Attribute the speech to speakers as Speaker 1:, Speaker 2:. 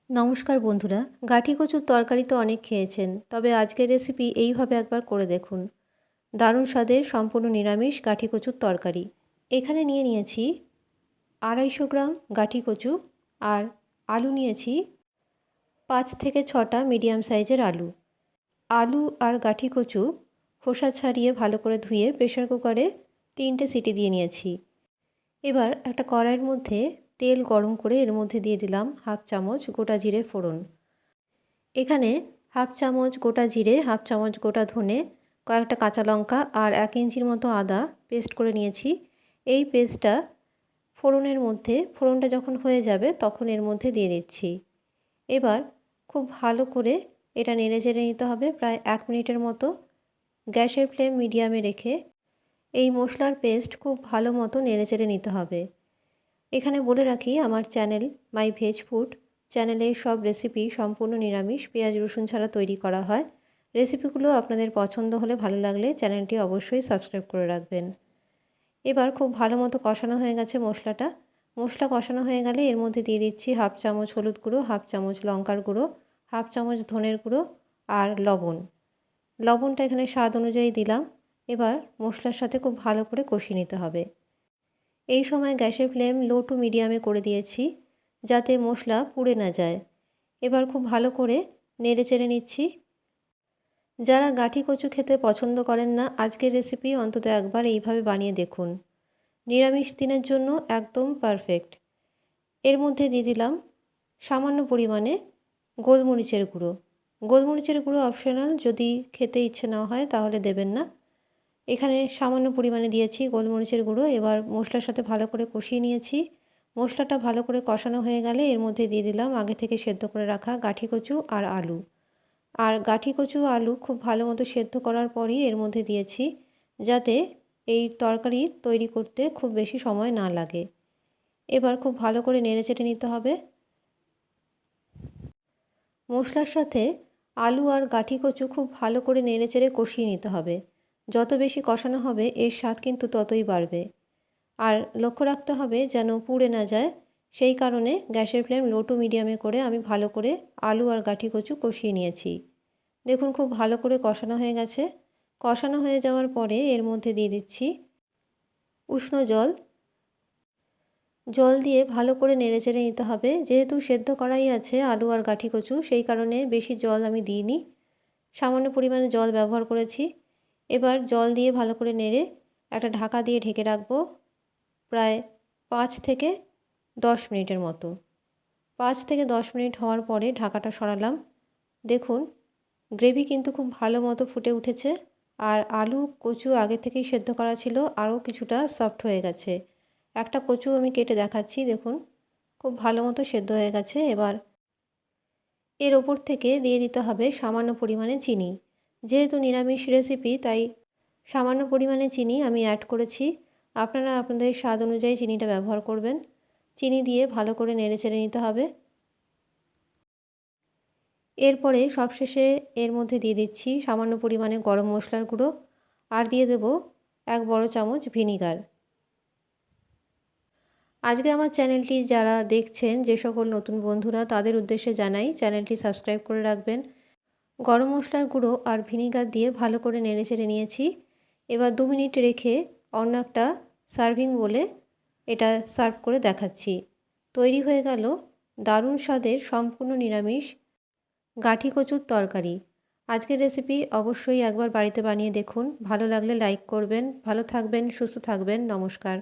Speaker 1: নমস্কার বন্ধুরা, গাঁঠি কচুর তরকারি তো অনেক খেয়েছেন, তবে আজকের রেসিপি এইভাবে একবার করে দেখুন। দারুণ স্বাদের সম্পূর্ণ নিরামিষ গাঁঠি কচুর তরকারি। এখানে নিয়েছি 250 গ্রাম গাঁঠি কচু আর আলু নিয়েছি 5 থেকে 6টা মিডিয়াম সাইজের আলু। আলু আর গাঁঠি কচু খোসা ছাড়িয়ে ভালো করে ধুয়ে প্রেসার কুকারে 3টে সিটি দিয়ে নিয়েছি। এবার একটা কড়াইয়ের মধ্যে তেল গরম করে এর মধ্যে দিয়ে দিলাম হাফ চামচ গোটা জিরে ফোড়ন। এখানে হাফ চামচ গোটা জিরে, হাফ চামচ গোটা ধনে, কয়েকটা কাঁচা লঙ্কা আর 1 ইঞ্চির মতো আদা পেস্ট করে নিয়েছি। এই পেস্টটা ফোড়নটা যখন হয়ে যাবে তখন এর মধ্যে দিয়ে দিচ্ছি। এবার খুব ভালো করে এটা নেড়েচেড়ে নিতে হবে প্রায় 1 মিনিটের মতো। গ্যাসের ফ্লেম মিডিয়ামে রেখে এই মশলার পেস্ট খুব ভালো মতো নেড়েচেড়ে নিতে হবে। এখানে বলে রাখি, আমার চ্যানেল মাই ভেজ ফুড চ্যানেলে সব রেসিপি সম্পূর্ণ নিরামিষ, পেঁয়াজ রসুন ছাড়া তৈরি করা হয়। রেসিপিগুলো আপনাদের পছন্দ হলে, ভালো লাগলে চ্যানেলটি অবশ্যই সাবস্ক্রাইব করে রাখবেন। এবার খুব ভালো মতো কষানো হয়ে গেছে মশলাটা। মশলা কষানো হয়ে গেলে এর মধ্যে দিয়ে দিচ্ছি হাফ চামচ হলুদ গুঁড়ো, হাফ চামচ লঙ্কার গুঁড়ো, হাফ চামচ ধনের গুঁড়ো আর লবণ। লবণটা এখানে স্বাদ অনুযায়ী দিলাম। এবার মশলার সাথে খুব ভালো করে কষিয়ে নিতে হবে। এই সময় গ্যাসের ফ্লেম লো টু মিডিয়ামে করে দিয়েছি যাতে মশলা পুড়ে না যায়। এবার খুব ভালো করে নেড়ে চেড়ে নিচ্ছি। যারা গাঁঠি কচু খেতে পছন্দ করেন না, আজকের রেসিপি অন্তত একবার এইভাবে বানিয়ে দেখুন। নিরামিষ দিনের জন্য একদম পারফেক্ট। এর মধ্যে দিয়ে দিলাম সামান্য পরিমাণে গোলমরিচের গুঁড়ো। গোলমরিচের গুঁড়ো অপশনাল, যদি খেতে ইচ্ছে না হয় তাহলে দেবেন না। এখানে সামান্য পরিমাণে দিয়েছি গোলমরিচের গুঁড়ো। এবার মশলার সাথে ভালো করে কষিয়ে নিয়েছি। মশলাটা ভালো করে কষানো হয়ে গেলে এর মধ্যে দিয়ে দিলাম আগে থেকে সেদ্ধ করে রাখা গাঁঠি কচু আর আলু। আর গাঁঠি কচু আলু খুব ভালো মতো সেদ্ধ করার পরই এর মধ্যে দিয়েছি, যাতে এই তরকারি তৈরি করতে খুব বেশি সময় না লাগে। এবার খুব ভালো করে নেড়েচেড়ে নিতে হবে। মশলার সাথে আলু আর গাঁঠি কচু খুব ভালো করে নেড়েচেড়ে কষিয়ে নিতে হবে। যত বেশি কষানো হবে এর স্বাদ কিন্তু ততই বাড়বে। আর লক্ষ্য রাখতে হবে যেন পুড়ে না যায়, সেই কারণে গ্যাসের ফ্লেম লো টু মিডিয়ামে করে আমি ভালো করে আলু আর গাঁঠি কচু কষিয়ে নিয়েছি। দেখুন খুব ভালো করে কষানো হয়ে গেছে। কষানো হয়ে যাওয়ার পরে এর মধ্যে দিয়ে দিচ্ছি উষ্ণ জল। জল দিয়ে ভালো করে নেড়েচেড়ে নিতে হবে। যেহেতু সেদ্ধ করাই আছে আলু আর গাঁঠি কচু, সেই কারণে বেশি জল আমি দিইনি, সামান্য পরিমাণে জল ব্যবহার করেছি। এবার জল দিয়ে ভালো করে নেড়ে একটা ঢাকা দিয়ে ঢেকে রাখবো প্রায় 5 থেকে 10 মিনিটের মতো। 5 থেকে 10 মিনিট হওয়ার পরে ঢাকাটা সরালাম। দেখুন গ্রেভি কিন্তু খুব ভালো মতো ফুটে উঠেছে, আর আলু কচু আগে থেকেই সেদ্ধ করা ছিল, আরও কিছুটা সফট হয়ে গেছে। একটা কচু আমি কেটে দেখাচ্ছি, দেখুন খুব ভালো মতো সেদ্ধ হয়ে গেছে। এবার এর ওপর থেকে দিয়ে দিতে হবে সামান্য পরিমাণে চিনি। যেহেতু নিরামিষ রেসিপি তাই সামান্য পরিমাণে চিনি আমি অ্যাড করেছি। আপনারা আপনাদের স্বাদ অনুযায়ী চিনিটা ব্যবহার করবেন। চিনি দিয়ে ভালো করে নেড়েচেড়ে নিতে হবে। এরপরে সবশেষে এর মধ্যে দিয়ে দিচ্ছি সামান্য পরিমাণে গরম মশলার গুঁড়ো আর দিয়ে দেব 1 বড় চামচ ভিনিগার। আজকে আমার চ্যানেলটি যারা দেখছেন, যে সকল নতুন বন্ধুরা, তাদের উদ্দেশ্যে জানাই চ্যানেলটি সাবস্ক্রাইব করে রাখবেন। গরম মশলার গুঁড়ো আর ভিনিগার দিয়ে ভালো করে নেড়েচেড়ে নিয়েছি। এবার 2 মিনিট রেখে অন্য একটা সার্ভিং বলে এটা সার্ভ করে দেখাচ্ছি। তৈরি হয়ে গেল দারুণ স্বাদের সম্পূর্ণ নিরামিষ গাঁঠি কচুর তরকারি। আজকের রেসিপি অবশ্যই একবার বাড়িতে বানিয়ে দেখুন। ভালো লাগলে লাইক করবেন। ভালো থাকবেন, সুস্থ থাকবেন। নমস্কার।